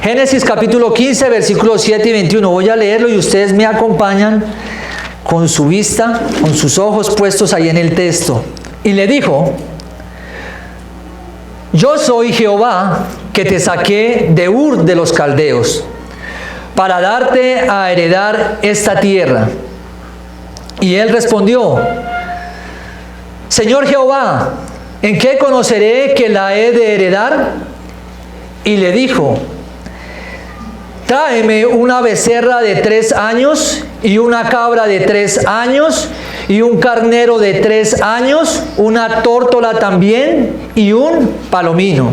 Génesis capítulo 15, versículos 7 y 21. Voy a leerlo y ustedes me acompañan con su vista, con sus ojos puestos ahí en el texto. Y le dijo: yo soy Jehová que te saqué de Ur de los Caldeos para darte a heredar esta tierra. Y él respondió: Señor Jehová, ¿en qué conoceré que la he de heredar? Y le dijo: tráeme una becerra de 3 años y una cabra de 3 años y un carnero de 3 años, una tórtola también y un palomino.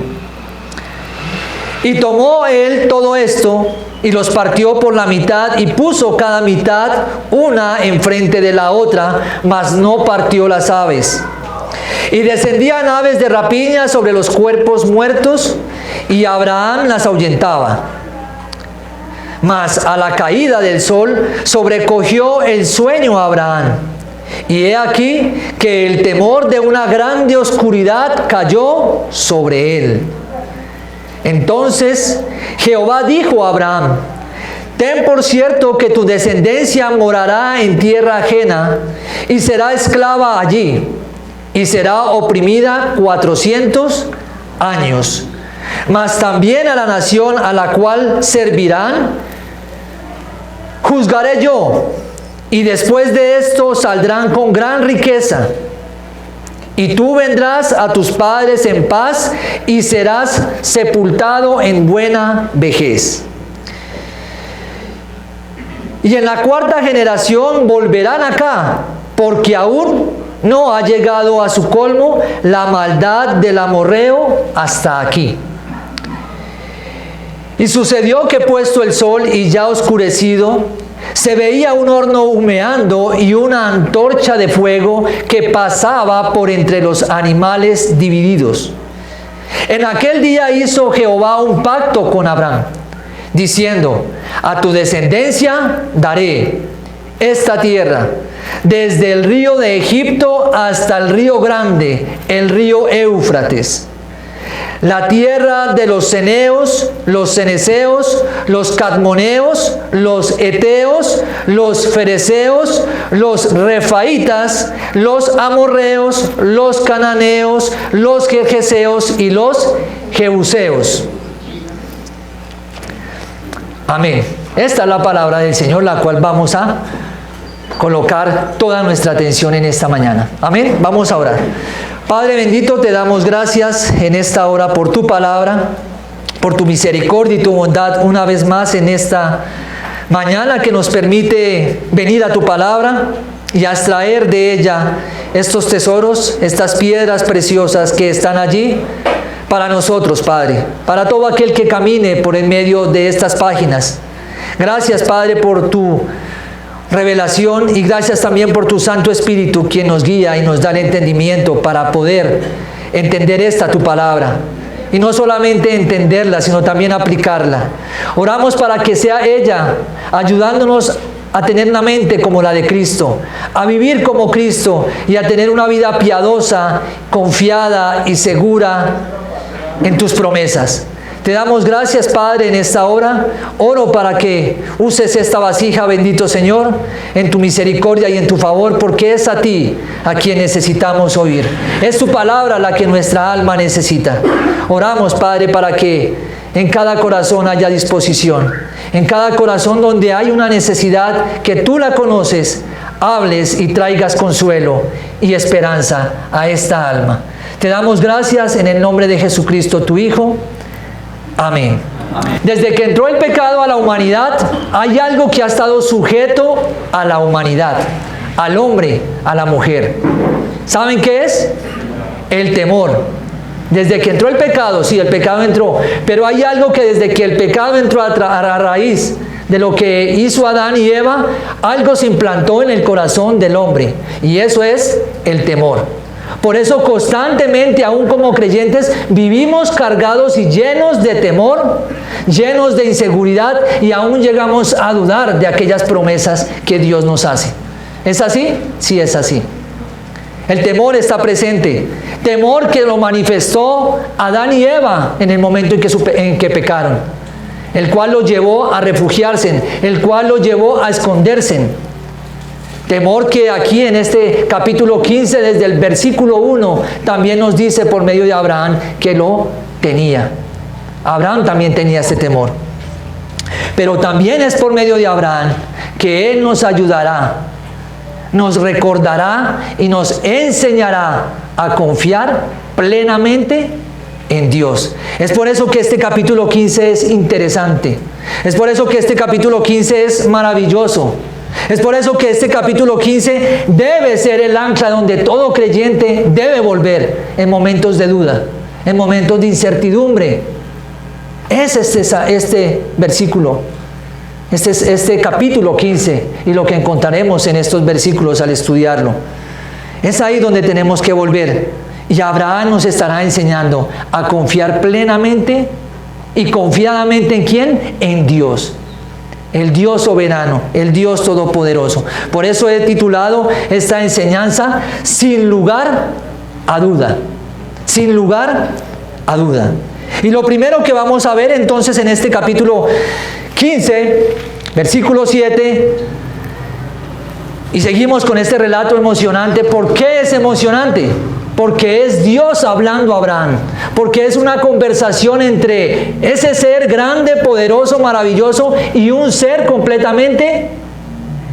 Y tomó él todo esto y los partió por la mitad y puso cada mitad una enfrente de la otra, mas no partió las aves. Y descendían aves de rapiña sobre los cuerpos muertos, y Abraham las ahuyentaba. Mas a la caída del sol sobrecogió el sueño a Abraham, y he aquí que el temor de una grande oscuridad cayó sobre él. Entonces Jehová dijo a Abraham: ten por cierto que tu descendencia morará en tierra ajena, y será esclava allí, y será oprimida 400 años. Mas también a la nación a la cual servirán, juzgaré yo, y después de esto saldrán con gran riqueza. Y tú vendrás a tus padres en paz, y serás sepultado en buena vejez. Y en la 4ª generación volverán acá, porque aún no ha llegado a su colmo la maldad del amorreo hasta aquí. Y sucedió que puesto el sol y ya oscurecido, se veía un horno humeando y una antorcha de fuego que pasaba por entre los animales divididos. En aquel día hizo Jehová un pacto con Abraham, diciendo: a tu descendencia daré esta tierra, desde el río de Egipto hasta el río grande, el río Éufrates, la tierra de los ceneos, los ceneseos, los cadmoneos, los eteos, los fereceos, los refaitas, los amorreos, los cananeos, los gergeseos y los jebuseos. Amén. Esta es la palabra del Señor, la cual vamos a colocar toda nuestra atención en esta mañana. Amén. Vamos a orar. Padre bendito, te damos gracias en esta hora por tu palabra, por tu misericordia y tu bondad una vez más en esta mañana que nos permite venir a tu palabra y a extraer de ella estos tesoros, estas piedras preciosas que están allí para nosotros, Padre, para todo aquel que camine por en medio de estas páginas. Gracias, Padre, por tu revelación, y gracias también por tu Santo Espíritu, quien nos guía y nos da el entendimiento para poder entender esta tu palabra, y no solamente entenderla, sino también aplicarla. Oramos para que sea ella ayudándonos a tener una mente como la de Cristo, a vivir como Cristo y a tener una vida piadosa, confiada y segura en tus promesas. Te damos gracias, Padre, en esta hora. Oro para que uses esta vasija, bendito Señor, en tu misericordia y en tu favor, porque es a ti a quien necesitamos oír. Es tu palabra la que nuestra alma necesita. Oramos, Padre, para que en cada corazón haya disposición. En cada corazón donde hay una necesidad que tú la conoces, hables y traigas consuelo y esperanza a esta alma. Te damos gracias en el nombre de Jesucristo, tu Hijo. Amén. Desde que entró el pecado a la humanidad, hay algo que ha estado sujeto a la humanidad, al hombre, a la mujer. ¿Saben qué es? El temor. Desde que entró el pecado, sí, el pecado entró, pero hay algo que desde que el pecado entró a raíz de lo que hizo Adán y Eva, algo se implantó en el corazón del hombre, y eso es el temor. Por eso constantemente, aún como creyentes, vivimos cargados y llenos de temor, llenos de inseguridad, y aún llegamos a dudar de aquellas promesas que Dios nos hace. ¿Es así? Sí, es así. El temor está presente. Temor que lo manifestó Adán y Eva en el momento en que pecaron. el cual los llevó a refugiarse, el cual los llevó a esconderse. Temor que aquí en este capítulo 15, desde el versículo 1, también nos dice por medio de Abraham que lo tenía. Abraham también tenía este temor. Pero también es por medio de Abraham que Él nos ayudará, nos recordará y nos enseñará a confiar plenamente en Dios. Es por eso que este capítulo 15 es interesante. Es por eso que este capítulo 15 es maravilloso. Es por eso que este capítulo 15 debe ser el ancla donde todo creyente debe volver en momentos de duda, en momentos de incertidumbre. Es este versículo, este capítulo 15 y lo que encontraremos en estos versículos al estudiarlo. Es ahí donde tenemos que volver. Y Abraham nos estará enseñando a confiar plenamente y confiadamente ¿en quién? En Dios. El Dios soberano, el Dios todopoderoso. Por eso he titulado esta enseñanza sin lugar a duda. Sin lugar a duda. Y lo primero que vamos a ver entonces en este capítulo 15, versículo 7, y seguimos con este relato emocionante. ¿Por qué es emocionante? Porque es Dios hablando a Abraham, porque es una conversación entre ese ser grande, poderoso, maravilloso y un ser completamente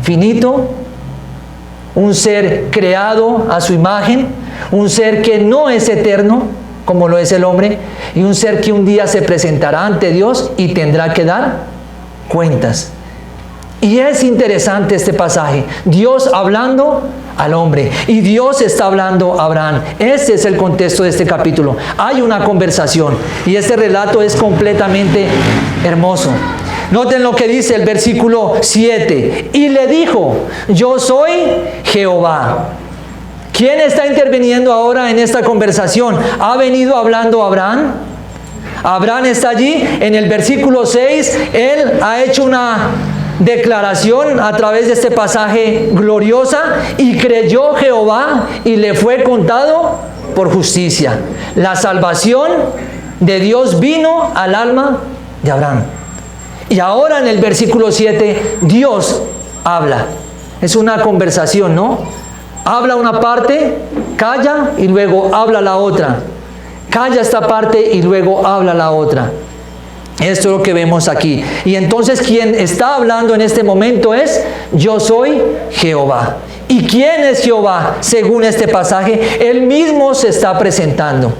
finito, un ser creado a su imagen, un ser que no es eterno como lo es el hombre, y un ser que un día se presentará ante Dios y tendrá que dar cuentas. Y es interesante este pasaje, Dios hablando al hombre y Dios está hablando a Abraham. Este es el contexto de este capítulo. Hay una conversación y este relato es completamente hermoso. Noten lo que dice el versículo 7. Y le dijo, yo soy Jehová. ¿Quién está interviniendo ahora en esta conversación? ¿Ha venido hablando Abraham? Abraham está allí en el versículo 6. Él ha hecho una declaración a través de este pasaje gloriosa, y creyó Jehová y le fue contado por justicia. La salvación de Dios vino al alma de Abraham. Y ahora en el versículo 7 Dios habla. Es una conversación, ¿no? Habla una parte, calla y luego habla la otra. Calla esta parte y luego habla la otra. Esto es lo que vemos aquí. Y entonces quien está hablando en este momento es yo soy Jehová. ¿Y quién es Jehová? Según este pasaje, Él mismo se está presentando.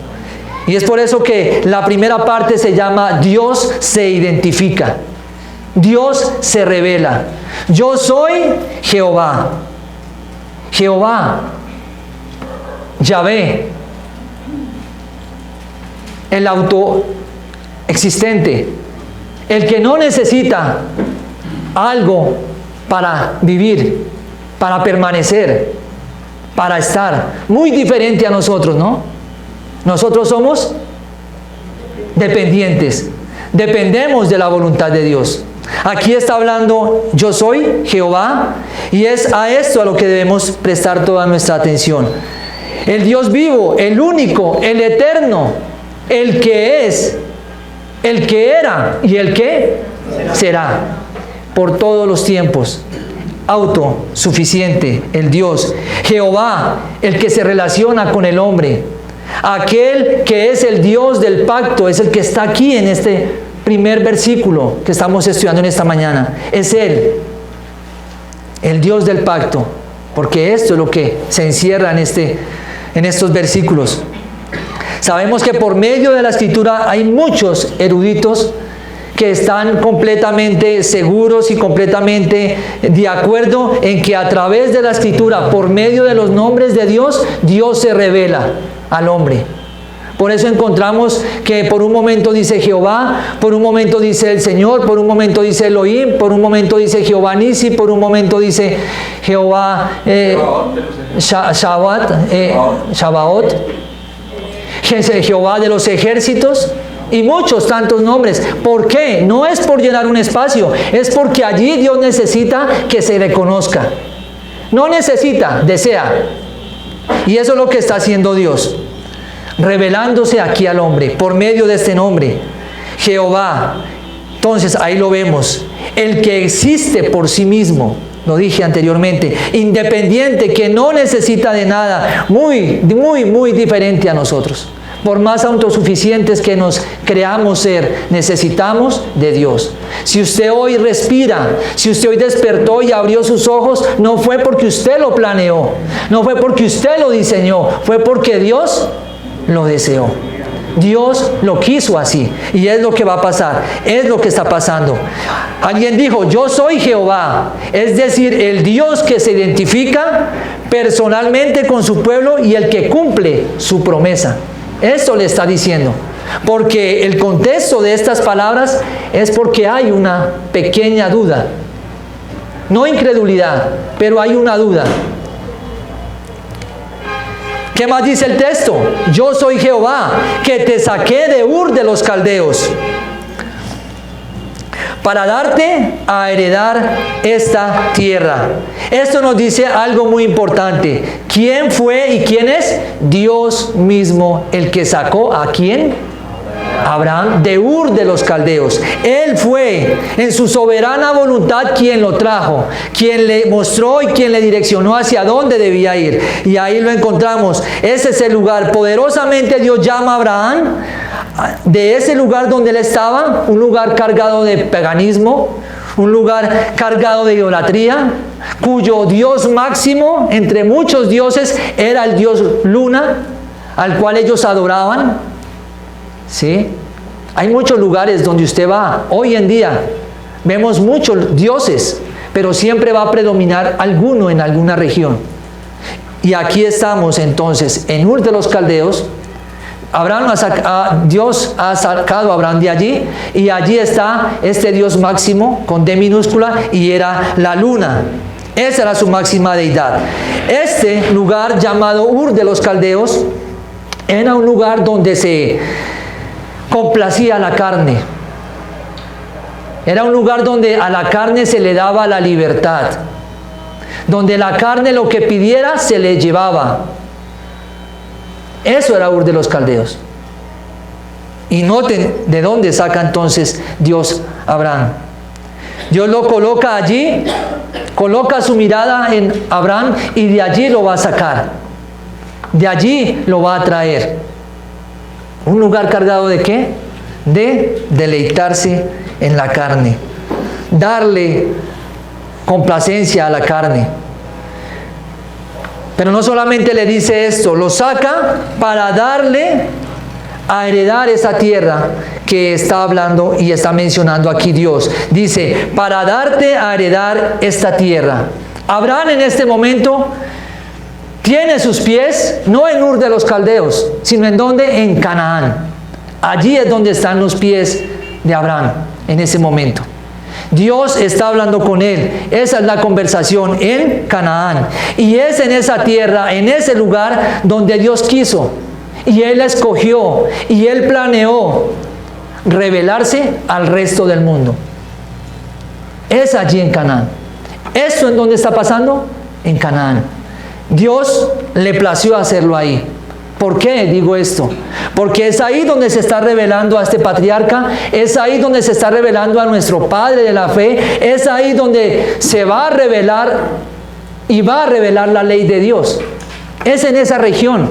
Y es por eso que la primera parte se llama Dios se identifica. Dios se revela. Yo soy Jehová. Jehová. Yahvé. El autoexistente, el que no necesita algo para vivir, para permanecer, para estar. Muy diferente a nosotros, ¿no? Nosotros somos dependientes, dependemos de la voluntad de Dios. Aquí está hablando yo soy Jehová, y es a esto a lo que debemos prestar toda nuestra atención. El Dios vivo, el único, el eterno, el que es, el que era y el que será por todos los tiempos. Autosuficiente, el Dios. Jehová, el que se relaciona con el hombre. Aquel que es el Dios del pacto, es el que está aquí en este primer versículo que estamos estudiando en esta mañana. Es Él, el Dios del pacto, porque esto es lo que se encierra en estos versículos. Sabemos que por medio de la Escritura hay muchos eruditos que están completamente seguros y completamente de acuerdo en que a través de la Escritura, por medio de los nombres de Dios, Dios se revela al hombre. Por eso encontramos que por un momento dice Jehová, por un momento dice el Señor, por un momento dice Elohim, por un momento dice Jehová Nisi, por un momento dice Jehová Shabaot, Jehová de los ejércitos, y muchos tantos nombres. ¿Por qué? No es por llenar un espacio, es porque allí Dios necesita que se le conozca. No necesita, desea. Y eso es lo que está haciendo Dios, revelándose aquí al hombre por medio de este nombre, Jehová, Entonces, ahí lo vemos. El que existe por sí mismo, lo dije anteriormente, independiente, que no necesita de nada, muy diferente a nosotros. Por más autosuficientes que nos creamos ser, necesitamos de Dios. Si usted hoy respira, si usted hoy despertó y abrió sus ojos, no fue porque usted lo planeó, no fue porque usted lo diseñó, fue porque Dios lo deseó. Dios lo quiso así, y es lo que va a pasar, es lo que está pasando. Alguien dijo, yo soy Jehová, es decir, el Dios que se identifica personalmente con su pueblo y el que cumple su promesa. Esto le está diciendo, porque el contexto de estas palabras es porque hay una pequeña duda, no incredulidad, pero hay una duda. ¿Qué más dice el texto? Yo soy Jehová, que te saqué de Ur de los Caldeos, para darte a heredar esta tierra. Esto nos dice algo muy importante. ¿Quién fue y quién es? Dios mismo, el que sacó ¿a quién? Abraham de Ur de los Caldeos. Él fue en su soberana voluntad quien lo trajo, quien le mostró y quien le direccionó hacia dónde debía ir. Y ahí lo encontramos. Ese es el lugar. Poderosamente Dios llama a Abraham de ese lugar donde él estaba, un lugar cargado de paganismo, un lugar cargado de idolatría, cuyo Dios máximo entre muchos dioses era el dios Luna, al cual ellos adoraban. ¿Sí? Hay muchos lugares donde usted va, hoy en día vemos muchos dioses, pero siempre va a predominar alguno en alguna región. Y aquí estamos entonces en Ur de los Caldeos. Dios ha sacado a Abraham de allí, y allí está este Dios máximo con D minúscula, y era la luna. Esa era su máxima deidad. Este lugar llamado Ur de los Caldeos era un lugar donde se complacía la carne. Era un lugar donde a la carne se le daba la libertad, donde la carne lo que pidiera se le llevaba. Eso era Ur de los Caldeos. Y noten de dónde saca entonces Dios a Abraham. Dios lo coloca allí, coloca su mirada en Abraham, y de allí lo va a sacar. De allí lo va a traer. Un lugar cargado ¿de qué? De deleitarse en la carne. Darle complacencia a la carne. Pero no solamente le dice esto, lo saca para darle a heredar esa tierra que está hablando y está mencionando aquí Dios. Dice, para darte a heredar esta tierra. Abraham en este momento tiene sus pies no en Ur de los Caldeos, sino en donde, en Canaán. Allí es donde están los pies de Abraham en ese momento. Dios está hablando con él. Esa es la conversación en Canaán. Y es en esa tierra, en ese lugar donde Dios quiso. Y Él escogió y Él planeó revelarse al resto del mundo. Es allí en Canaán. ¿Esto en dónde está pasando? En Canaán. Dios le plació hacerlo ahí. ¿Por qué digo esto? Porque es ahí donde se está revelando a este patriarca, es ahí donde se está revelando a nuestro Padre de la fe, es ahí donde se va a revelar y va a revelar la ley de Dios. Es en esa región.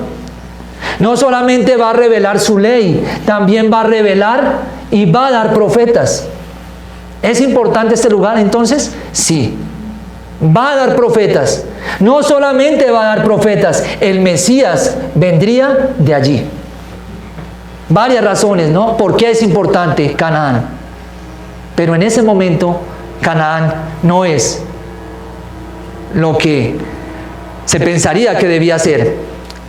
No solamente va a revelar su ley, también va a revelar y va a dar profetas. ¿Es importante este lugar entonces? Sí. Va a dar profetas. No solamente va a dar profetas, el Mesías vendría de allí. Varias razones, ¿no? ¿Por qué es importante Canaán? Pero en ese momento, Canaán no es lo que se pensaría que debía ser.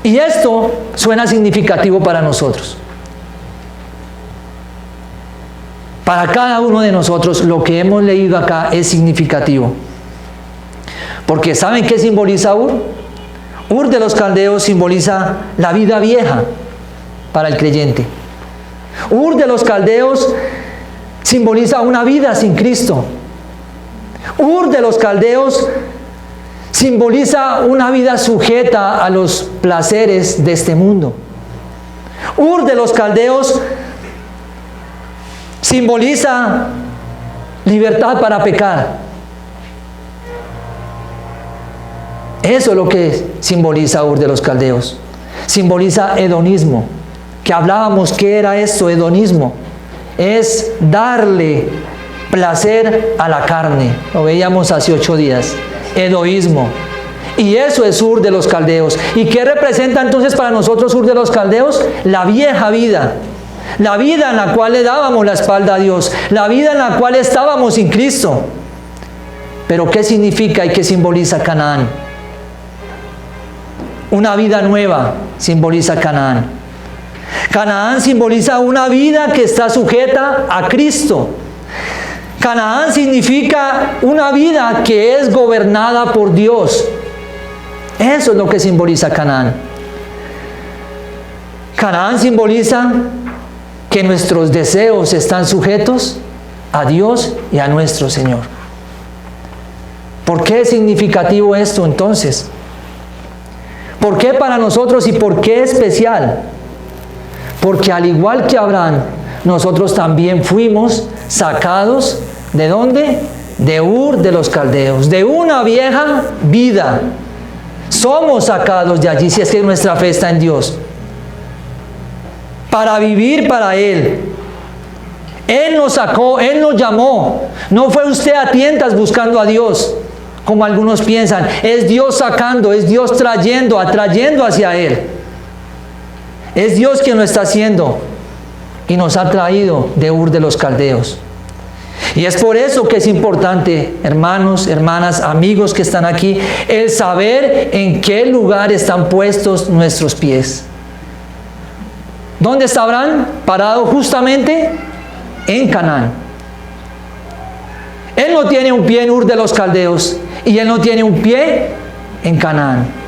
Y esto suena significativo para nosotros. Para cada uno de nosotros, lo que hemos leído acá es significativo. Porque ¿saben qué simboliza Ur? Ur de los Caldeos simboliza la vida vieja para el creyente. Ur de los Caldeos simboliza una vida sin Cristo. Ur de los Caldeos simboliza una vida sujeta a los placeres de este mundo. Ur de los Caldeos simboliza libertad para pecar. Eso es lo que simboliza Ur de los Caldeos. Simboliza hedonismo. Que hablábamos, ¿qué era esto? Hedonismo. Es darle placer a la carne. Lo veíamos hace 8 días. Egoísmo. Y eso es Ur de los Caldeos. ¿Y qué representa entonces para nosotros Ur de los Caldeos? La vieja vida. La vida en la cual le dábamos la espalda a Dios. La vida en la cual estábamos sin Cristo. Pero ¿qué significa y qué simboliza Canaán? Una vida nueva simboliza Canaán. Canaán simboliza una vida que está sujeta a Cristo. Canaán significa una vida que es gobernada por Dios. Eso es lo que simboliza Canaán. Canaán simboliza que nuestros deseos están sujetos a Dios y a nuestro Señor. ¿Por qué es significativo esto entonces? ¿Por qué para nosotros y por qué especial? Porque al igual que Abraham, nosotros también fuimos sacados, ¿de dónde? De Ur de los Caldeos, de una vieja vida. Somos sacados de allí, si es que nuestra fe está en Dios, para vivir para Él. Él nos sacó, Él nos llamó. No fue usted a tientas buscando a Dios, como algunos piensan. Es Dios sacando, es Dios trayendo, atrayendo hacia Él. Es Dios quien lo está haciendo y nos ha traído de Ur de los Caldeos. Y es por eso que es importante, hermanos, hermanas, amigos que están aquí, el saber en qué lugar están puestos nuestros pies. ¿Dónde está Abraham? Parado justamente en Canaán. Él no tiene un pie en Ur de los Caldeos y él no tiene un pie en Canaán.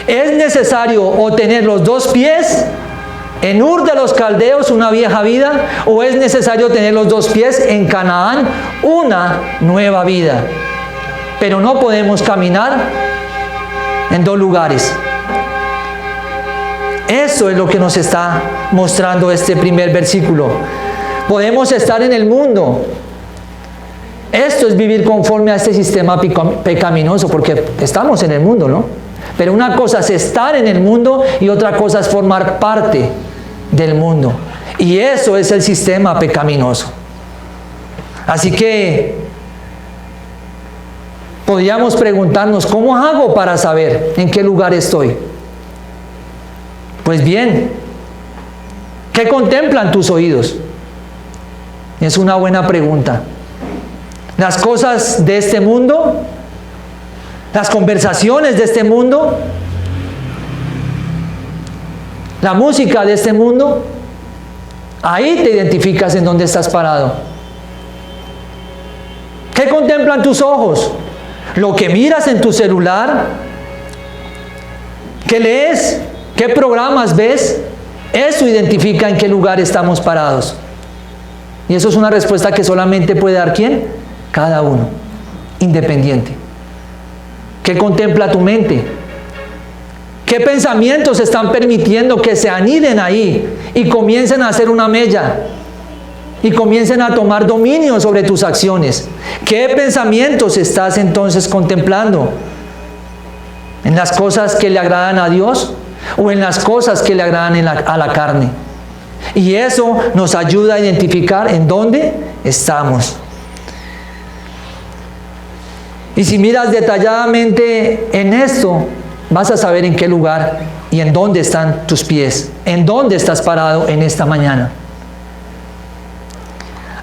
¿Es necesario o tener los dos pies en Ur de los Caldeos, una vieja vida, o es necesario tener los dos pies en Canaán, una nueva vida? Pero no podemos caminar en dos lugares. Eso es lo que nos está mostrando este primer versículo. Podemos estar en el mundo. Esto es vivir conforme a este sistema pecaminoso, porque estamos en el mundo, ¿no? Pero una cosa es estar en el mundo y otra cosa es formar parte del mundo. Y eso es el sistema pecaminoso. Así que podríamos preguntarnos, ¿cómo hago para saber en qué lugar estoy? Pues bien, ¿qué contemplan tus oídos? Es una buena pregunta. Las cosas de este mundo, las conversaciones de este mundo, la música de este mundo, ahí te identificas en dónde estás parado. ¿Qué contemplan tus ojos? Lo que miras en tu celular, ¿qué lees? ¿Qué programas ves? Eso identifica en qué lugar estamos parados. Y eso es una respuesta que solamente puede dar ¿quién? Cada uno, independiente. ¿Qué contempla tu mente? ¿Qué pensamientos están permitiendo que se aniden ahí y comiencen a hacer una mella? Y comiencen a tomar dominio sobre tus acciones. ¿Qué pensamientos estás entonces contemplando? ¿En las cosas que le agradan a Dios o en las cosas que le agradan a la carne? Y eso nos ayuda a identificar en dónde estamos. Y si miras detalladamente en esto, vas a saber en qué lugar y en dónde están tus pies, en dónde estás parado en esta mañana.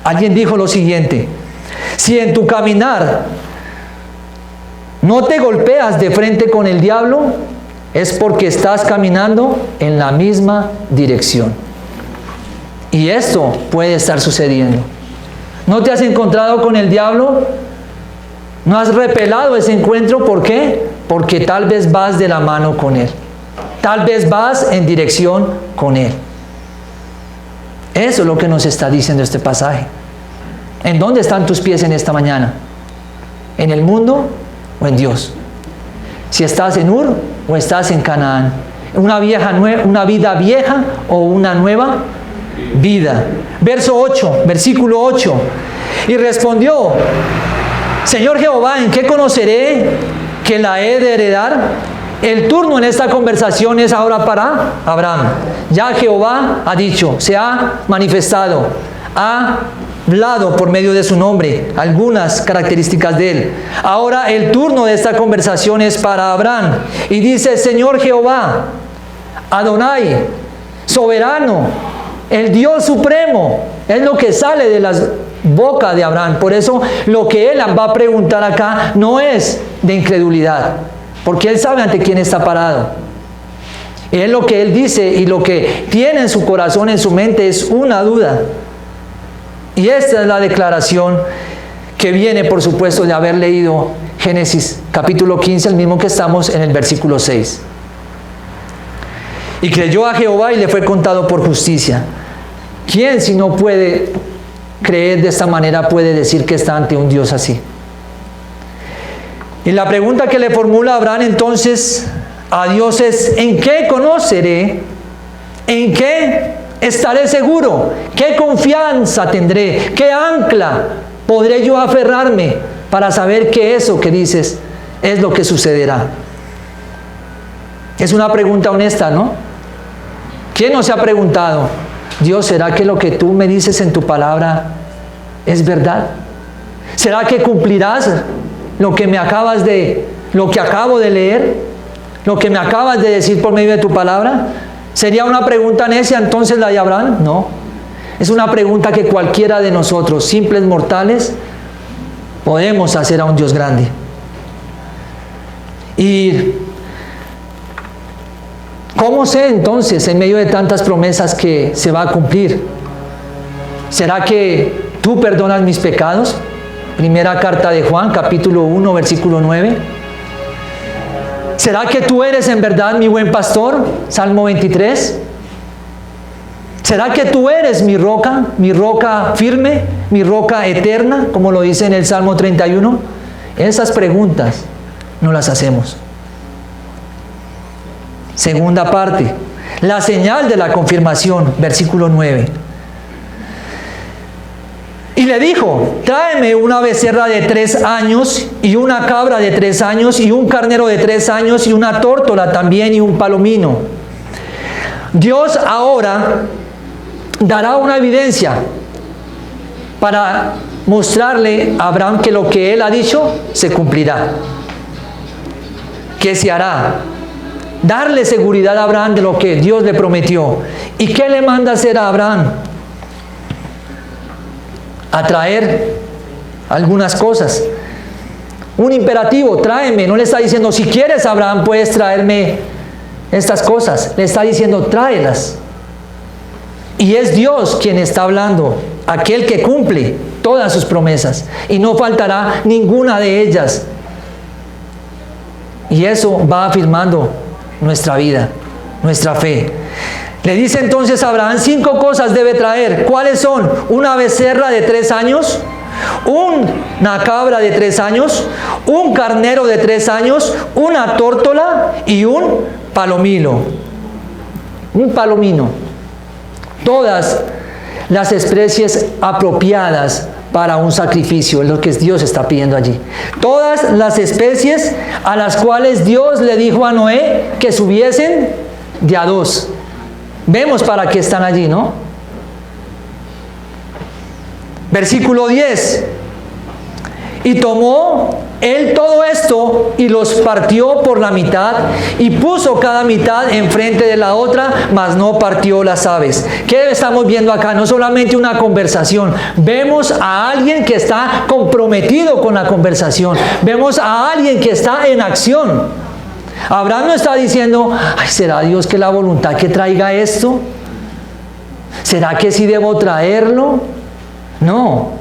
Alguien dijo lo siguiente: si en tu caminar no te golpeas de frente con el diablo, es porque estás caminando en la misma dirección. Y esto puede estar sucediendo. ¿No te has encontrado con el diablo? ¿No has repelado ese encuentro? ¿Por qué? Porque tal vez vas de la mano con él. Tal vez vas en dirección con él. Eso es lo que nos está diciendo este pasaje. ¿En dónde están tus pies en esta mañana? ¿En el mundo o en Dios? Si estás en Ur o estás en Canaán. ¿Una vida vieja o una nueva vida? Versículo 8. Y respondió: Señor Jehová, ¿en qué conoceré que la he de heredar? El turno en esta conversación es ahora para Abraham. Ya Jehová ha dicho, se ha manifestado, ha hablado por medio de su nombre, algunas características de él. Ahora el turno de esta conversación es para Abraham. Y dice: Señor Jehová, Adonai, soberano, el Dios supremo. Es lo que sale de la boca de Abraham. Por eso lo que él va a preguntar acá no es de incredulidad, porque él sabe ante quién está parado. Es lo que él dice, y lo que tiene en su corazón, en su mente, es una duda. Y esta es la declaración que viene, por supuesto, de haber leído Génesis capítulo 15, el mismo que estamos en el versículo 6. Y creyó a Jehová y le fue contado por justicia. ¿Quién, si no puede creer de esta manera, puede decir que está ante un Dios así? Y la pregunta que le formula Abraham entonces a Dios es: ¿en qué conoceré? ¿En qué estaré seguro? ¿Qué confianza tendré? ¿Qué ancla podré yo aferrarme para saber que eso que dices es lo que sucederá? Es una pregunta honesta, ¿no? ¿Quién no se ha preguntado: Dios, ¿será que lo que tú me dices en tu palabra es verdad? ¿Será que cumplirás lo que acabo de leer, lo que me acabas de decir por medio de tu palabra? ¿Sería una pregunta necia entonces la de Abraham? No. Es una pregunta que cualquiera de nosotros, simples mortales, podemos hacer a un Dios grande. Y ¿cómo sé entonces, en medio de tantas promesas, que se va a cumplir? ¿Será que tú perdonas mis pecados? Primera carta de Juan, capítulo 1, versículo 9. ¿Será que tú eres en verdad mi buen pastor? Salmo 23. ¿Será que tú eres mi roca firme, mi roca eterna, como lo dice en el Salmo 31? Esas preguntas no las hacemos. Segunda parte, la señal de la confirmación, versículo 9. Y le dijo: tráeme una becerra de 3 años, y una cabra de 3 años, y un carnero de 3 años, y una tórtola también, y un palomino. Dios ahora dará una evidencia para mostrarle a Abraham que lo que él ha dicho se cumplirá, que se hará. Darle seguridad a Abraham de lo que Dios le prometió. ¿Y qué le manda hacer a Abraham? A traer algunas cosas. Un imperativo: tráeme. No le está diciendo: si quieres, Abraham, puedes traerme estas cosas. Le está diciendo: tráelas. Y es Dios quien está hablando, aquel que cumple todas sus promesas, y no faltará ninguna de ellas. Y eso va afirmando nuestra vida, nuestra fe. Le dice entonces a Abraham: 5 cosas debe traer. ¿Cuáles son? Una becerra de 3 años, una cabra de 3 años, un carnero de 3 años, una tórtola y un palomino. Un palomino. Todas las especies apropiadas para un sacrificio, es lo que Dios está pidiendo allí. Todas las especies a las cuales Dios le dijo a Noé que subiesen de a 2. Vemos para qué están allí, ¿no? Versículo 10. Y tomó él todo esto y los partió por la mitad, y puso cada mitad enfrente de la otra, mas no partió las aves. ¿Qué estamos viendo acá? No solamente una conversación. Vemos a alguien que está comprometido con la conversación. Vemos a alguien que está en acción. Abraham no está diciendo: ay, ¿será Dios que la voluntad que traiga esto? ¿Será que sí debo traerlo? No.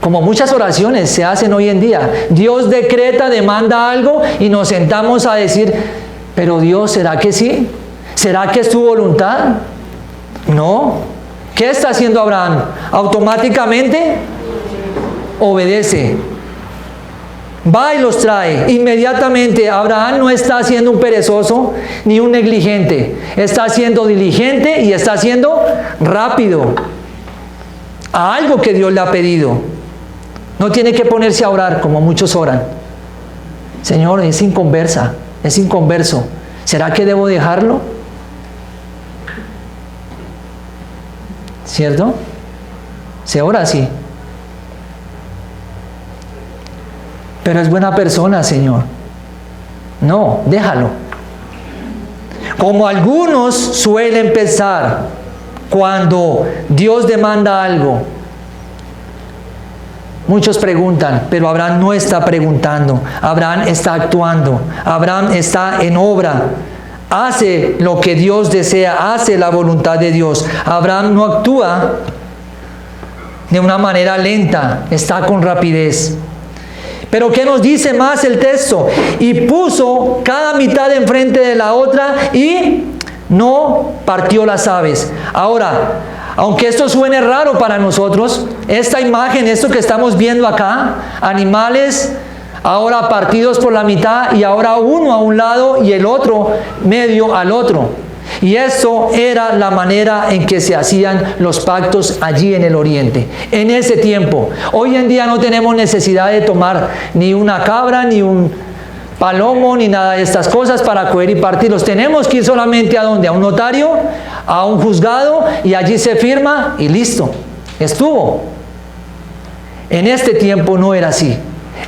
Como muchas oraciones se hacen hoy en día. Dios decreta, demanda algo, y nos sentamos a decir: pero Dios, ¿será que sí? ¿Será que es tu voluntad? No. ¿Qué está haciendo Abraham? Automáticamente obedece. Va y los trae. Inmediatamente. Abraham no está siendo un perezoso ni un negligente. Está siendo diligente y está siendo rápido. a algo que Dios le ha pedido. No tiene que ponerse a orar como muchos oran. Señor, es inconversa, es inconverso. ¿Será que debo dejarlo? ¿Cierto? Se ora así. Pero es buena persona, Señor. No, déjalo. Como algunos suelen pensar cuando Dios demanda algo. Muchos preguntan, pero Abraham no está preguntando. Abraham está actuando. Abraham está en obra. Hace lo que Dios desea, hace la voluntad de Dios. Abraham no actúa de una manera lenta, está con rapidez. Pero ¿qué nos dice más el texto? Y puso cada mitad enfrente de la otra y no partió las aves. Ahora, aunque esto suene raro para nosotros, esta imagen, esto que estamos viendo acá, animales ahora partidos por la mitad y ahora uno a un lado y el otro medio al otro. Y esto era la manera en que se hacían los pactos allí en el oriente, en ese tiempo. Hoy en día no tenemos necesidad de tomar ni una cabra, ni un palomo, ni nada de estas cosas para coger y partirlos. Tenemos que ir solamente a donde, a un notario, a un juzgado, y allí se firma y listo, estuvo. En este tiempo no era así.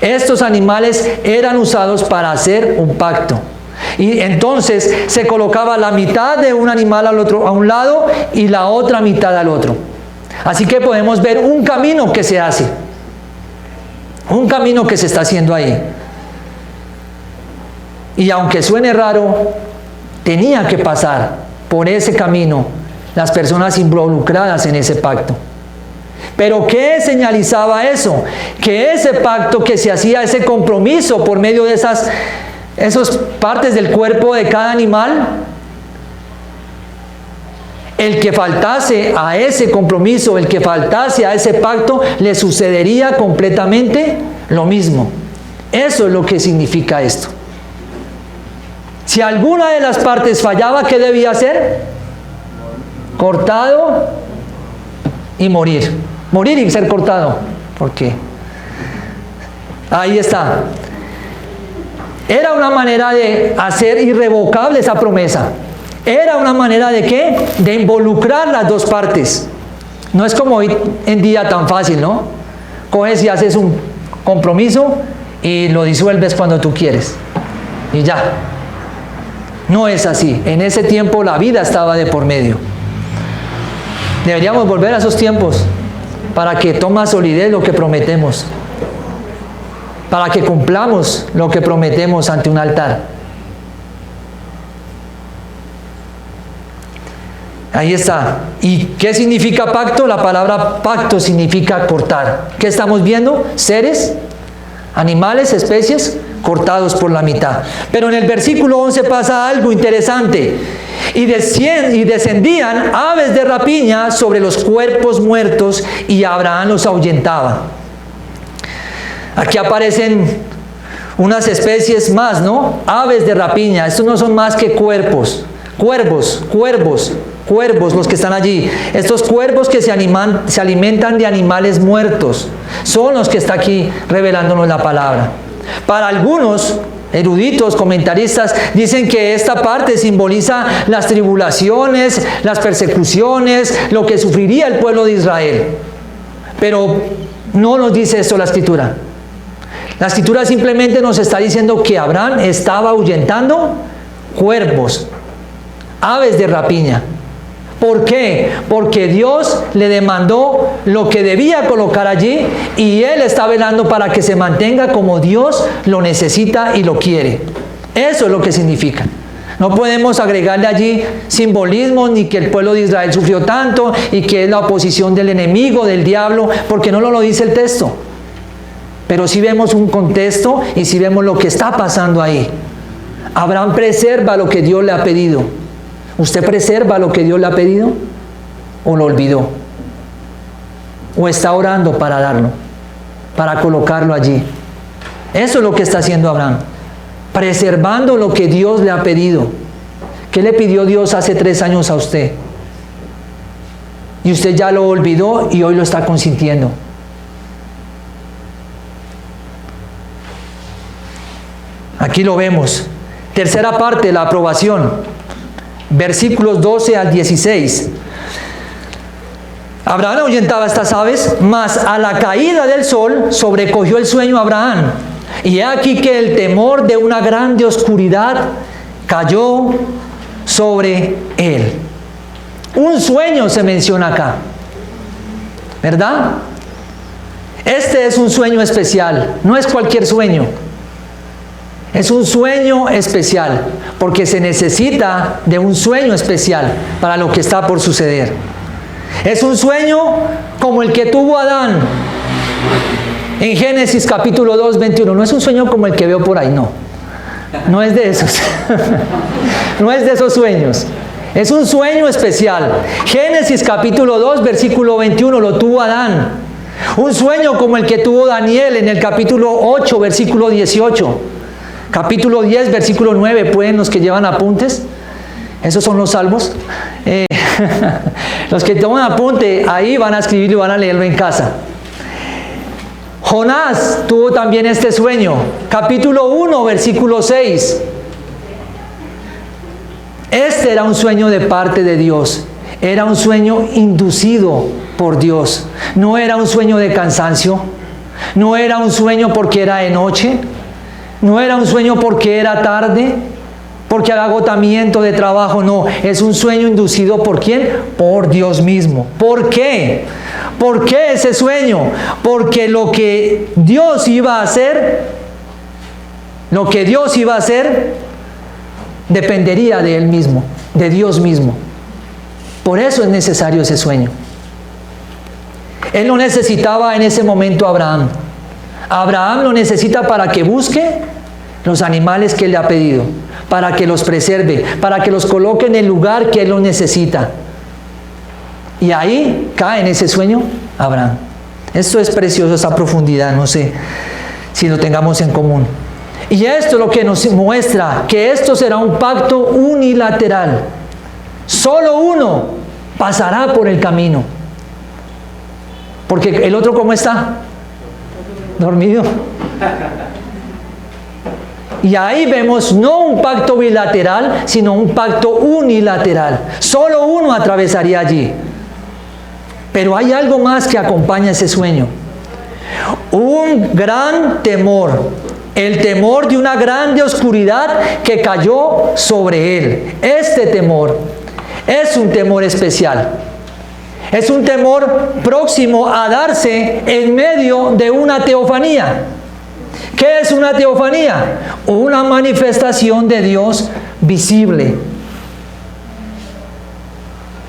Estos animales eran usados para hacer un pacto. Y entonces se colocaba la mitad de un animal al otro, a un lado, y la otra mitad al otro. Así que podemos ver un camino que se hace. Un camino que se está haciendo ahí. Y aunque suene raro, tenía que pasar por ese camino las personas involucradas en ese pacto. Pero ¿qué señalizaba eso? Que ese pacto que se hacía, ese compromiso por medio de esas partes del cuerpo de cada animal, el que faltase a ese compromiso, el que faltase a ese pacto, le sucedería completamente lo mismo. Eso es lo que significa esto. Si alguna de las partes fallaba, ¿qué debía hacer? Cortado y morir. Morir y ser cortado. ¿Por qué? Ahí está. Era una manera de hacer irrevocable esa promesa. Era una manera de ¿qué? De involucrar las dos partes. No es como hoy en día tan fácil, ¿no? Coges y haces un compromiso y lo disuelves cuando tú quieres. Y ya. No es así. En ese tiempo la vida estaba de por medio. Deberíamos volver a esos tiempos para que tome solidez lo que prometemos. Para que cumplamos lo que prometemos ante un altar. Ahí está. ¿Y qué significa pacto? La palabra pacto significa cortar. ¿Qué estamos viendo? Seres, animales, especies, cortados por la mitad. Pero en el versículo 11 pasa algo interesante. Y descendían aves de rapiña sobre los cuerpos muertos, y Abraham los ahuyentaba. Aquí aparecen unas especies más, ¿no? Aves de rapiña. Estos no son más que cuerpos. Cuervos los que están allí. Estos cuervos que se alimentan de animales muertos son los que está aquí revelándonos la palabra. Para algunos eruditos, comentaristas, dicen que esta parte simboliza las tribulaciones, las persecuciones, lo que sufriría el pueblo de Israel. Pero no nos dice esto la Escritura. La Escritura simplemente nos está diciendo que Abraham estaba ahuyentando cuervos, aves de rapiña. ¿Por qué? Porque Dios le demandó lo que debía colocar allí, y Él está velando para que se mantenga como Dios lo necesita y lo quiere. Eso es lo que significa. No podemos agregarle allí simbolismo, ni que el pueblo de Israel sufrió tanto y que es la oposición del enemigo, del diablo, porque no lo dice el texto. Pero sí vemos un contexto y sí vemos lo que está pasando ahí. Abraham preserva lo que Dios le ha pedido. ¿Usted preserva lo que Dios le ha pedido? ¿O lo olvidó? ¿O está orando para darlo? Para colocarlo allí. Eso es lo que está haciendo Abraham. Preservando lo que Dios le ha pedido. ¿Qué le pidió Dios hace 3 años a usted? y usted ya lo olvidó y hoy lo está consintiendo. Aquí lo vemos. Tercera parte, la aprobación. Versículos 12 al 16. Abraham ahuyentaba estas aves, mas a la caída del sol sobrecogió el sueño a Abraham. Y he aquí que el temor de una grande oscuridad cayó sobre él. Un sueño se menciona acá, ¿verdad? Este es un sueño especial, no es cualquier sueño. Es un sueño especial, porque se necesita de un sueño especial para lo que está por suceder. Es un sueño como el que tuvo Adán en Génesis capítulo 2, 21. No es un sueño como el que veo por ahí, no. No es de esos. No es de esos sueños. Es un sueño especial. Génesis capítulo 2, versículo 21 lo tuvo Adán. Un sueño como el que tuvo Daniel en el capítulo 8, versículo 18. Capítulo 10, versículo 9. ¿Pueden los que llevan apuntes? Esos son los salmos. Los que toman apunte, ahí van a escribirlo y van a leerlo en casa. Jonás tuvo también este sueño. Capítulo 1, versículo 6. Este era un sueño de parte de Dios. Era un sueño inducido por Dios. No era un sueño de cansancio. No era un sueño porque era de noche. No era un sueño porque era tarde, porque había agotamiento de trabajo. No, es un sueño inducido ¿por quién? Por Dios mismo. ¿Por qué? ¿Por qué ese sueño? Porque lo que Dios iba a hacer, dependería de Él mismo, de Dios mismo. Por eso es necesario ese sueño. Él lo necesitaba en ese momento Abraham. Abraham lo necesita para que busque los animales que Él le ha pedido, para que los preserve, para que los coloque en el lugar que Él los necesita. Y ahí cae en ese sueño Abraham. Esto es precioso, esa profundidad, no sé si lo tengamos en común. Y esto es lo que nos muestra que esto será un pacto unilateral. Solo uno pasará por el camino. Porque el otro, ¿cómo está? Dormido. Y ahí vemos no un pacto bilateral, sino un pacto unilateral. Solo uno atravesaría allí. Pero hay algo más que acompaña ese sueño. Un gran temor. El temor de una grande oscuridad que cayó sobre él. Este temor es un temor especial. Es un temor próximo a darse en medio de una teofanía. ¿Qué es una teofanía? Una manifestación de Dios visible.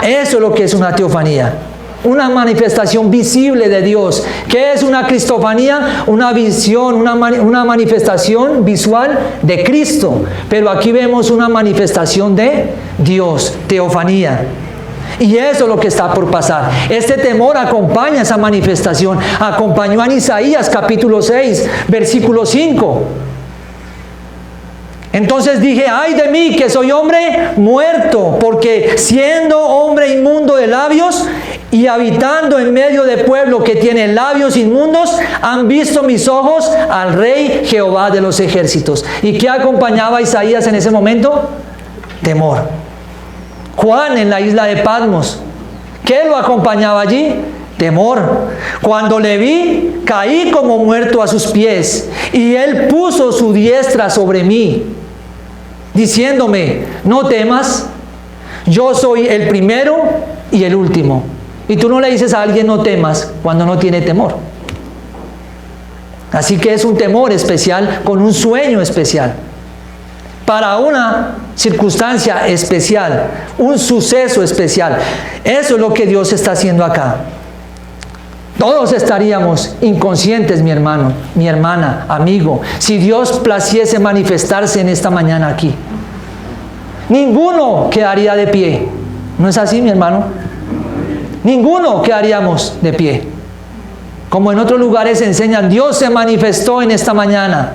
Eso es lo que es una teofanía. Una manifestación visible de Dios. ¿Qué es una cristofanía? Una visión, una manifestación visual de Cristo. Pero aquí vemos una manifestación de Dios, teofanía. Y eso es lo que está por pasar. Este temor acompaña esa manifestación. Acompañó en Isaías capítulo 6, versículo 5. Entonces dije, ay de mí que soy hombre muerto, porque siendo hombre inmundo de labios y habitando en medio de pueblo que tiene labios inmundos, han visto mis ojos al Rey Jehová de los ejércitos. ¿Y qué acompañaba a Isaías en ese momento? Temor. Juan en la isla de Patmos, ¿qué lo acompañaba allí? Temor. Cuando le vi, caí como muerto a sus pies, y él puso su diestra sobre mí, diciéndome, no temas, yo soy el primero y el último. Y tú no le dices a alguien no temas cuando no tiene temor. Así que es un temor especial con un sueño especial. Para una circunstancia especial, un suceso especial. Eso es lo que Dios está haciendo acá. Todos estaríamos inconscientes, mi hermano, mi hermana, amigo, si Dios placiese manifestarse en esta mañana aquí. Ninguno quedaría de pie. ¿No es así, mi hermano? Ninguno quedaríamos de pie. Como en otros lugares enseñan, Dios se manifestó en esta mañana.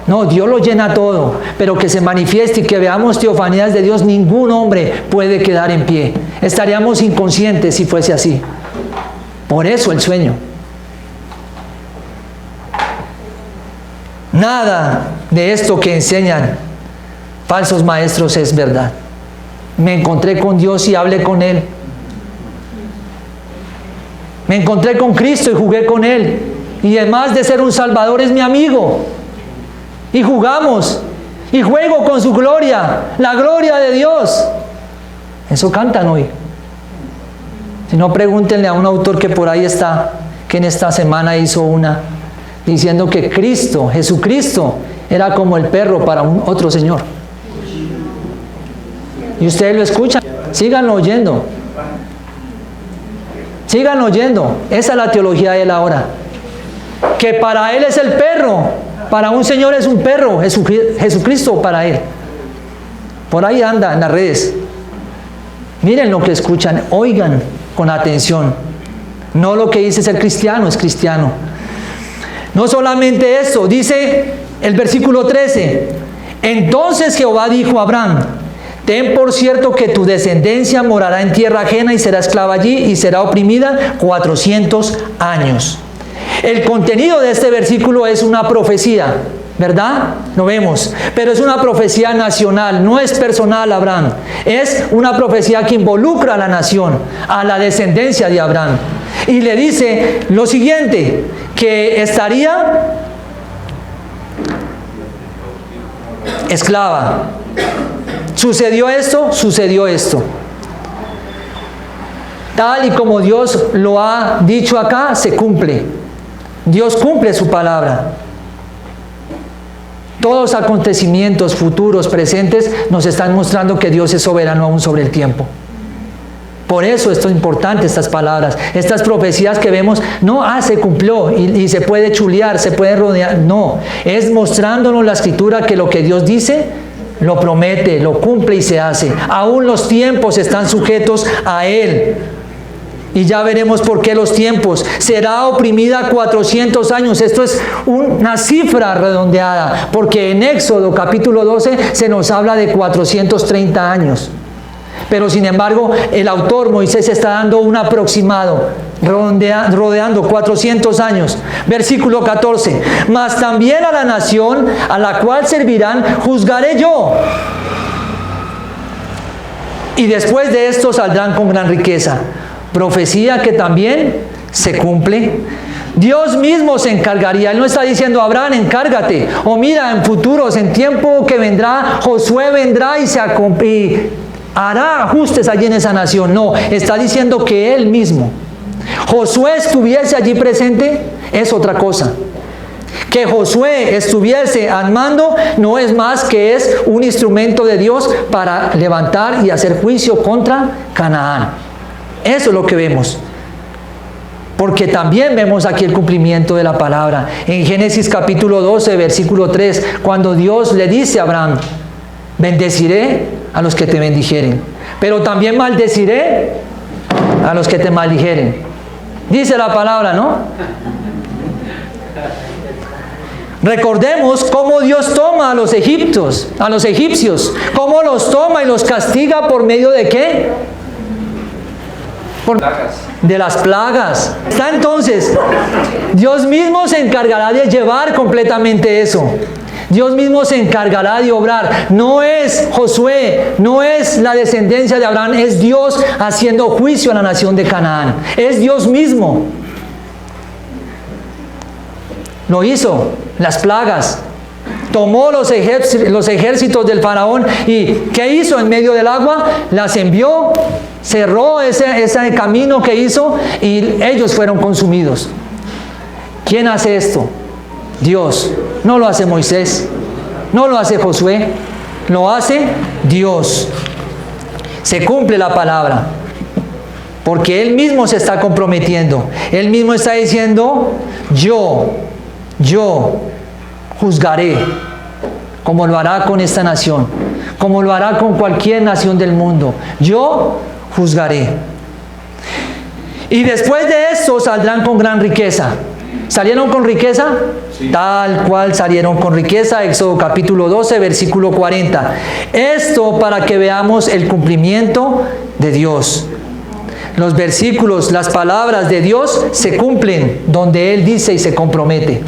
No, Dios lo llena todo, pero que se manifieste y que veamos teofanías de Dios, ningún hombre puede quedar en pie. Estaríamos inconscientes si fuese así. Por eso el sueño. Nada de esto que enseñan falsos maestros es verdad. Me encontré con Dios y hablé con Él. Me encontré con Cristo y jugué con Él. Y además de ser un Salvador, es mi amigo. Y jugamos. Y juego con su gloria. La gloria de Dios. Eso cantan hoy. Si no, pregúntenle a un autor que por ahí está, que en esta semana hizo una, diciendo que Cristo, Jesucristo, era como el perro para otro señor. Y ustedes lo escuchan. Síganlo oyendo. Sigan oyendo. Esa es la teología de él ahora. Que para él es el perro. Para un señor es un perro. Jesucristo para él. Por ahí anda en las redes. Miren lo que escuchan. Oigan con atención. No lo que dice ser cristiano, es cristiano. No solamente eso. Dice el versículo 13. Entonces Jehová dijo a Abraham: ten por cierto que tu descendencia morará en tierra ajena y será esclava allí y será oprimida 400 años. El contenido de este versículo es una profecía, ¿verdad? Lo vemos. Pero es una profecía nacional, no es personal a Abraham. Es una profecía que involucra a la nación, a la descendencia de Abraham. Y le dice lo siguiente, que estaría esclava. ¿Sucedió esto? Sucedió esto. Tal y como Dios lo ha dicho acá, se cumple. Dios cumple su palabra. Todos los acontecimientos futuros, presentes, nos están mostrando que Dios es soberano aún sobre el tiempo. Por eso esto es importante, estas palabras, estas profecías que vemos, no, se cumplió y se puede chulear, se puede rodear. No, es mostrándonos la Escritura que lo que Dios dice, lo promete, lo cumple y se hace. Aún los tiempos están sujetos a Él. Y ya veremos por qué los tiempos. Será oprimida 400 años. Esto es una cifra redondeada, porque en Éxodo capítulo 12 se nos habla de 430 años. Pero sin embargo, el autor Moisés está dando un aproximado, rodeando 400 años. Versículo 14. Mas también a la nación a la cual servirán juzgaré yo. Y después de esto saldrán con gran riqueza. Profecía que también se cumple. Dios mismo se encargaría. Él no está diciendo: Abraham, encárgate. O mira, en futuros, en tiempo que vendrá, Josué vendrá y hará ajustes allí en esa nación. No, está diciendo que Él mismo. Josué estuviese allí presente es otra cosa. Que Josué estuviese al mando no es más que es un instrumento de Dios para levantar y hacer juicio contra Canaán. Eso es lo que vemos. Porque también vemos aquí el cumplimiento de la palabra. En Génesis capítulo 12, versículo 3, cuando Dios le dice a Abraham: bendeciré a los que te bendijeren, pero también maldeciré a los que te maldijeren. Dice la palabra, ¿no? Recordemos cómo Dios toma a los egipcios, cómo los toma y los castiga por medio de ¿qué? De las plagas. Está entonces, Dios mismo se encargará de llevar completamente eso. Dios mismo se encargará de obrar. No es Josué, no es la descendencia de Abraham, es Dios haciendo juicio a la nación de Canaán. Es Dios mismo. Lo hizo, las plagas. Tomó los ejércitos del faraón y ¿qué hizo en medio del agua? Las envió, cerró ese camino que hizo y ellos fueron consumidos. ¿Quién hace esto? Dios. No lo hace Moisés, no lo hace Josué, lo hace Dios. Se cumple la palabra, porque Él mismo se está comprometiendo. Él mismo está diciendo: yo juzgaré, como lo hará con esta nación, como lo hará con cualquier nación del mundo. Yo juzgaré. Y después de esto saldrán con gran riqueza. ¿Salieron con riqueza? Sí. Tal cual salieron con riqueza. Éxodo capítulo 12, versículo 40. Esto para que veamos el cumplimiento de Dios. Los versículos, las palabras de Dios se cumplen donde Él dice y se compromete.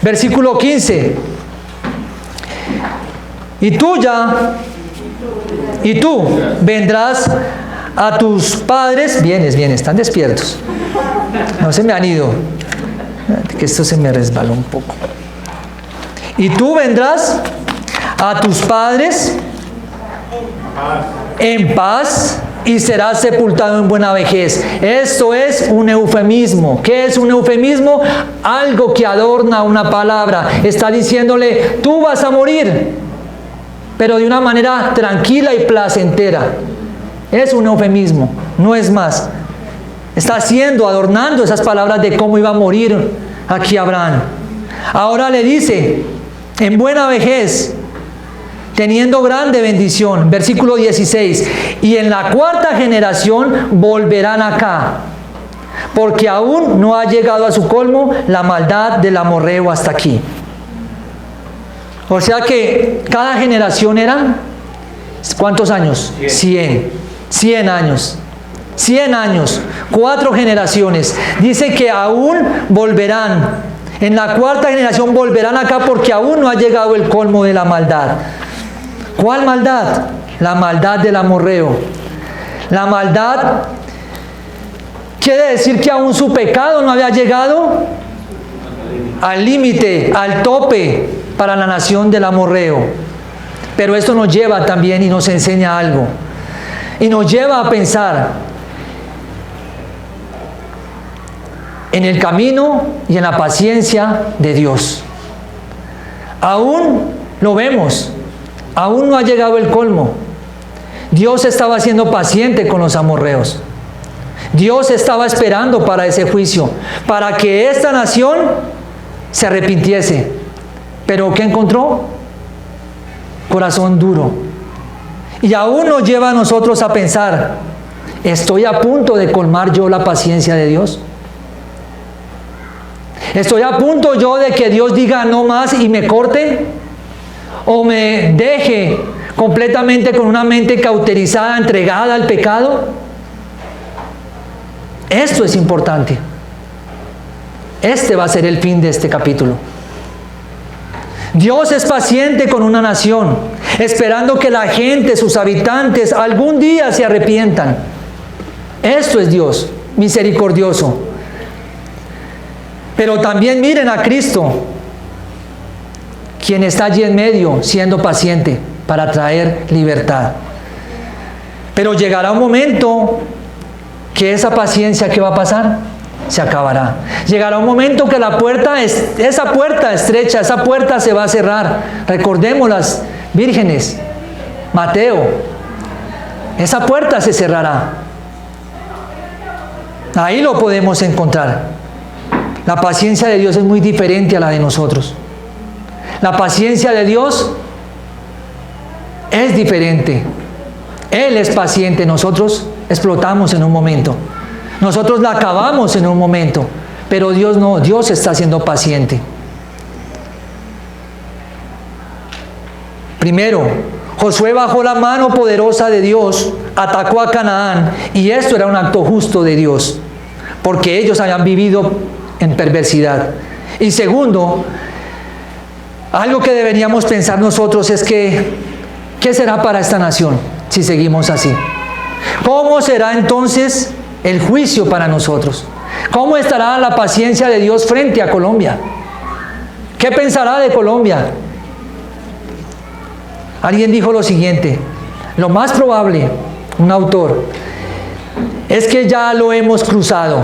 Versículo 15. Y tú vendrás a tus padres. Vienes, están despiertos. No se me han ido. Que esto se me resbaló un poco. Y tú vendrás a tus padres en paz y serás sepultado en buena vejez. Esto es un eufemismo. ¿Qué es un eufemismo? Algo que adorna una palabra. Está diciéndole, tú vas a morir, pero de una manera tranquila y placentera. Es un eufemismo, no es más. Está adornando esas palabras de cómo iba a morir aquí Abraham. Ahora le dice, en buena vejez, teniendo grande bendición. Versículo 16. Y en la cuarta generación volverán acá, porque aún no ha llegado a su colmo la maldad del amorreo hasta aquí. O sea que cada generación eran, ¿cuántos años? 100 años. 100 años, 4 generaciones. Dice que aún volverán. En la cuarta generación volverán acá porque aún no ha llegado el colmo de la maldad. ¿Cuál maldad? La maldad del amorreo. La maldad quiere decir que aún su pecado no había llegado al límite, al tope para la nación del amorreo. Pero esto nos lleva también y nos enseña algo. Y nos lleva a pensar en el camino y en la paciencia de Dios. Aún lo vemos, aún no ha llegado el colmo. Dios estaba siendo paciente con los amorreos. Dios estaba esperando para ese juicio, para que esta nación se arrepintiese. Pero ¿qué encontró? Corazón duro. Y aún nos lleva a nosotros a pensar, ¿estoy a punto de colmar yo la paciencia de Dios? ¿Estoy a punto yo de que Dios diga no más y me corte? ¿O me deje completamente con una mente cauterizada, entregada al pecado? Esto es importante. Este va a ser el fin de este capítulo. Dios es paciente con una nación, esperando que la gente, sus habitantes, algún día se arrepientan. Esto es Dios, misericordioso. Pero también miren a Cristo, quien está allí en medio, siendo paciente para traer libertad. Pero llegará un momento que esa paciencia, ¿qué va a pasar? Se acabará. Llegará un momento que esa puerta estrecha, esa puerta se va a cerrar. Recordemos las vírgenes, Mateo, esa puerta se cerrará. Ahí lo podemos encontrar. La paciencia de Dios es muy diferente a la de nosotros. La paciencia de Dios es diferente. Él es paciente, nosotros explotamos en un momento. Nosotros la acabamos en un momento, pero Dios no, Dios está siendo paciente. Primero, Josué bajó la mano poderosa de Dios, atacó a Canaán, y esto era un acto justo de Dios, porque ellos habían vivido en perversidad. Y segundo, algo que deberíamos pensar nosotros es que, ¿qué será para esta nación si seguimos así? ¿Cómo será entonces el juicio para nosotros? ¿Cómo estará la paciencia de Dios frente a Colombia? ¿Qué pensará de Colombia? Alguien dijo lo siguiente: lo más probable, un autor, es que ya lo hemos cruzado.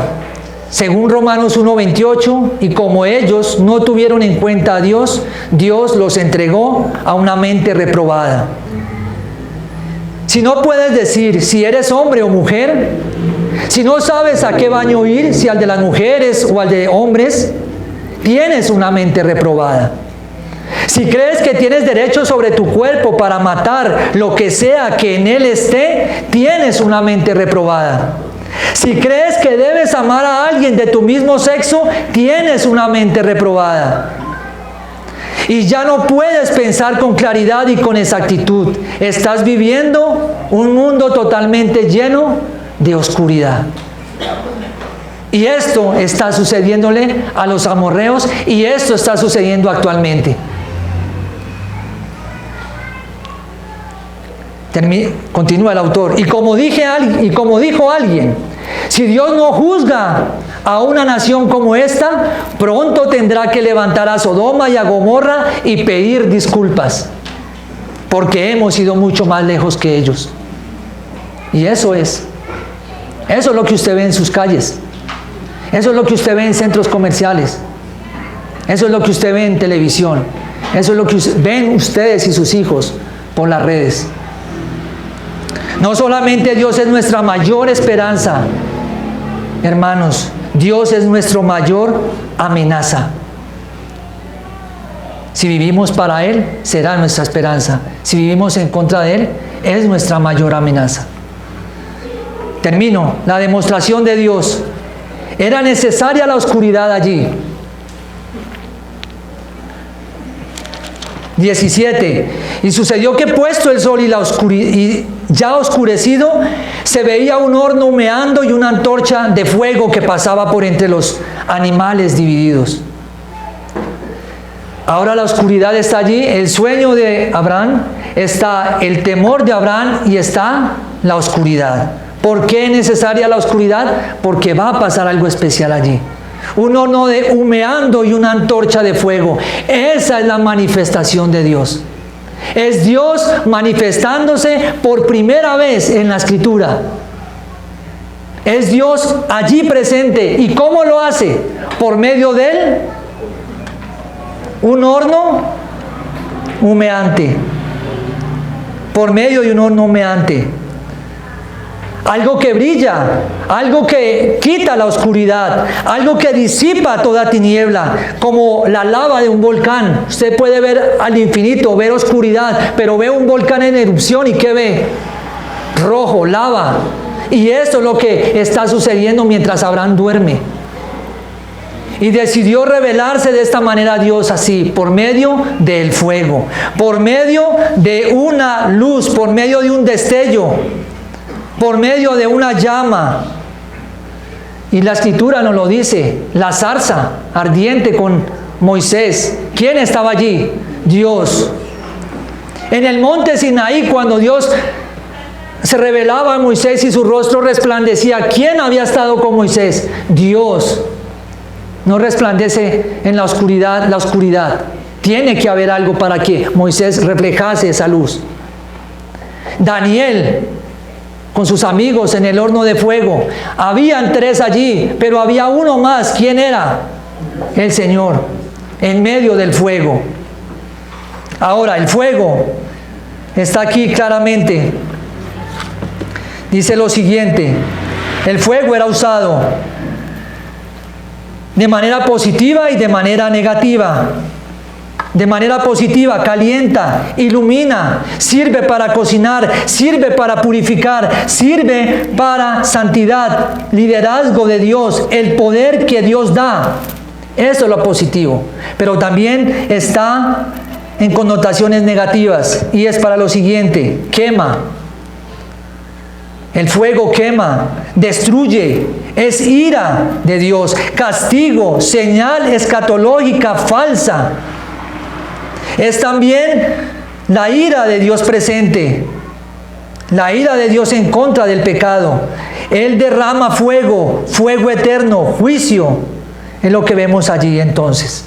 Según Romanos 1:28, y como ellos no tuvieron en cuenta a Dios, Dios los entregó a una mente reprobada. Si no puedes decir si eres hombre o mujer, si no sabes a qué baño ir, si al de las mujeres o al de hombres, tienes una mente reprobada. Si crees que tienes derecho sobre tu cuerpo para matar lo que sea que en él esté, tienes una mente reprobada. Si crees que debes amar a alguien de tu mismo sexo, tienes una mente reprobada. Y ya no puedes pensar con claridad y con exactitud. Estás viviendo un mundo totalmente lleno de oscuridad. Y esto está sucediéndole a los amorreos y esto está sucediendo actualmente. Continúa el autor. Y como dijo alguien, si Dios no juzga a una nación como esta, pronto tendrá que levantar a Sodoma y a Gomorra y pedir disculpas, porque hemos ido mucho más lejos que ellos. Y eso es lo que usted ve en sus calles, eso es lo que usted ve en centros comerciales, eso es lo que usted ve en televisión, eso es lo que ven ustedes y sus hijos por las redes. No solamente Dios es nuestra mayor esperanza, hermanos, Dios es nuestra mayor amenaza. Si vivimos para Él, será nuestra esperanza. Si vivimos en contra de Él, es nuestra mayor amenaza. Termino. La demostración de Dios. Era necesaria la oscuridad allí. 17. Y sucedió que puesto el sol y ya oscurecido, se veía un horno humeando y una antorcha de fuego que pasaba por entre los animales divididos. Ahora la oscuridad está allí, el sueño de Abraham, está el temor de Abraham y está la oscuridad. ¿Por qué es necesaria la oscuridad? Porque va a pasar algo especial allí. Un horno humeando y una antorcha de fuego. Esa es la manifestación de Dios. Es Dios manifestándose por primera vez en la Escritura. Es Dios allí presente. ¿Y cómo lo hace? Por medio de él. Un horno humeante. Por medio de un horno humeante. Algo que brilla, algo que quita la oscuridad, algo que disipa toda tiniebla, como la lava de un volcán. Usted puede ver al infinito, ver oscuridad, pero ve un volcán en erupción y ¿qué ve? Rojo, lava. Y esto es lo que está sucediendo mientras Abraham duerme. Y decidió revelarse de esta manera a Dios así, por medio del fuego, por medio de una luz, por medio de un destello, por medio de una llama. Y la Escritura nos lo dice, la zarza ardiente con Moisés. ¿Quién estaba allí? Dios. En el monte Sinaí, cuando Dios se revelaba a Moisés y su rostro resplandecía, ¿quién había estado con Moisés? Dios. No resplandece en la oscuridad, la oscuridad. Tiene que haber algo para que Moisés reflejase esa luz. Daniel, con sus amigos en el horno de fuego. Habían 3 allí, pero había uno más. ¿Quién era? El Señor, en medio del fuego. Ahora, el fuego está aquí claramente. Dice lo siguiente: el fuego era usado de manera positiva y de manera negativa. De manera positiva, calienta, ilumina, sirve para cocinar, sirve para purificar, sirve para santidad, liderazgo de Dios, el poder que Dios da. Eso es lo positivo. Pero también está en connotaciones negativas y es para lo siguiente: quema. El fuego quema, destruye, es ira de Dios, castigo, señal escatológica falsa. Es también la ira de Dios presente, la ira de Dios en contra del pecado. Él derrama fuego, fuego eterno, juicio. Es lo que vemos allí entonces,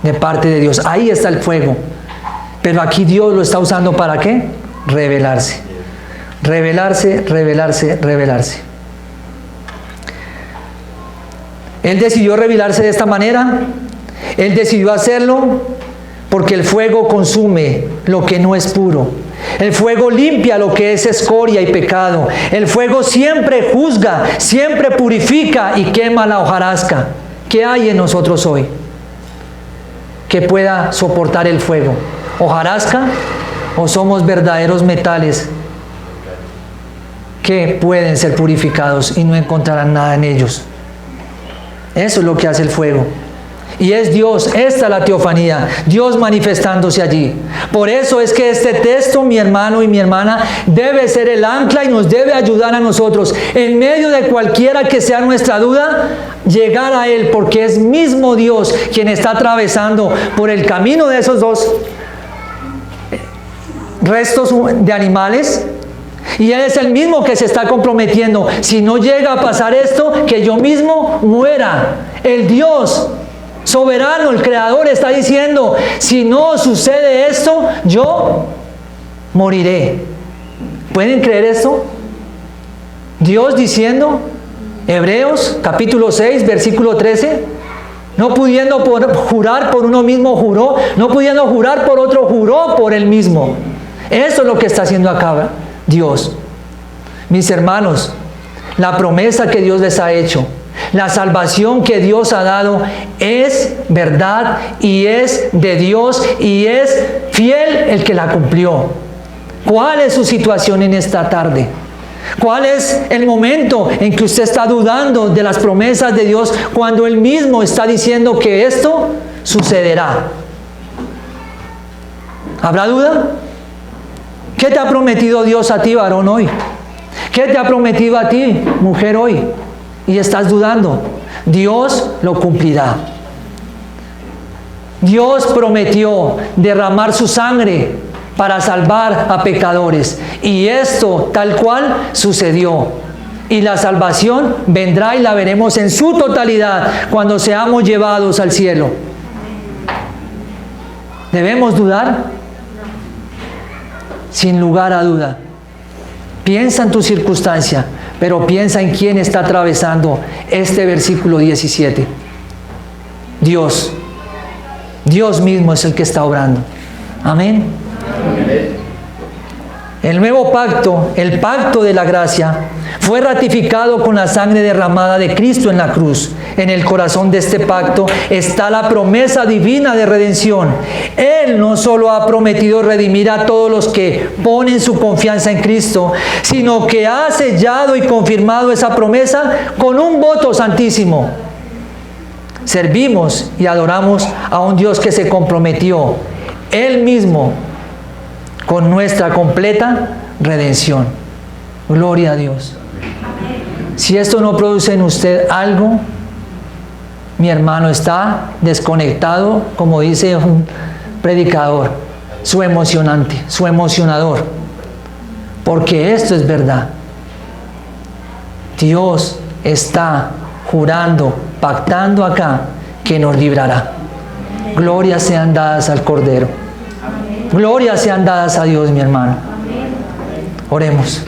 de parte de Dios. Ahí está el fuego. Pero aquí Dios lo está usando ¿para qué? Revelarse. Revelarse, revelarse, revelarse. Él decidió revelarse de esta manera. Él decidió hacerlo porque el fuego consume lo que no es puro. El fuego limpia lo que es escoria y pecado. El fuego siempre juzga, siempre purifica y quema la hojarasca. ¿Qué hay en nosotros hoy que pueda soportar el fuego? ¿Hojarasca o somos verdaderos metales que pueden ser purificados y no encontrarán nada en ellos. Eso es lo que hace el fuego. Y es Dios, esta es la teofanía, Dios manifestándose allí. Por eso es que este texto, mi hermano y mi hermana, debe ser el ancla y nos debe ayudar a nosotros, en medio de cualquiera que sea nuestra duda, llegar a Él, porque es mismo Dios quien está atravesando por el camino de esos dos restos de animales. Y Él es el mismo que se está comprometiendo, si no llega a pasar esto, que yo mismo muera. El Dios soberano, el Creador, está diciendo, si no sucede esto, yo moriré. ¿Pueden creer esto? Dios diciendo, Hebreos capítulo 6, versículo 13, no pudiendo jurar por uno mismo, juró, no pudiendo jurar por otro, juró por él mismo. Eso es lo que está haciendo acá Dios. Mis hermanos, la promesa que Dios les ha hecho, la salvación que Dios ha dado es verdad y es de Dios y es fiel el que la cumplió. ¿Cuál es su situación en esta tarde? ¿Cuál es el momento en que usted está dudando de las promesas de Dios cuando Él mismo está diciendo que esto sucederá? ¿Habrá duda? ¿Qué te ha prometido Dios a ti, varón, hoy? ¿Qué te ha prometido a ti, mujer, hoy? Y estás dudando. Dios lo cumplirá. Dios prometió derramar su sangre para salvar a pecadores. Y esto tal cual sucedió. Y la salvación vendrá y la veremos en su totalidad cuando seamos llevados al cielo. ¿Debemos dudar? Sin lugar a duda. Piensa en tu circunstancia, pero piensa en quién está atravesando este versículo 17. Dios. Dios mismo es el que está obrando. Amén. El nuevo pacto, el pacto de la gracia, fue ratificado con la sangre derramada de Cristo en la cruz. En el corazón de este pacto está la promesa divina de redención. Él no solo ha prometido redimir a todos los que ponen su confianza en Cristo, sino que ha sellado y confirmado esa promesa con un voto santísimo. Servimos y adoramos a un Dios que se comprometió Él mismo con nuestra completa redención. Gloria a Dios. Si esto no produce en usted algo, mi hermano está desconectado, como dice un predicador, su emocionante, su emocionador. Porque esto es verdad. Dios está jurando, pactando acá, que nos librará. Glorias sean dadas al Cordero. Glorias sean dadas a Dios, mi hermano. Oremos.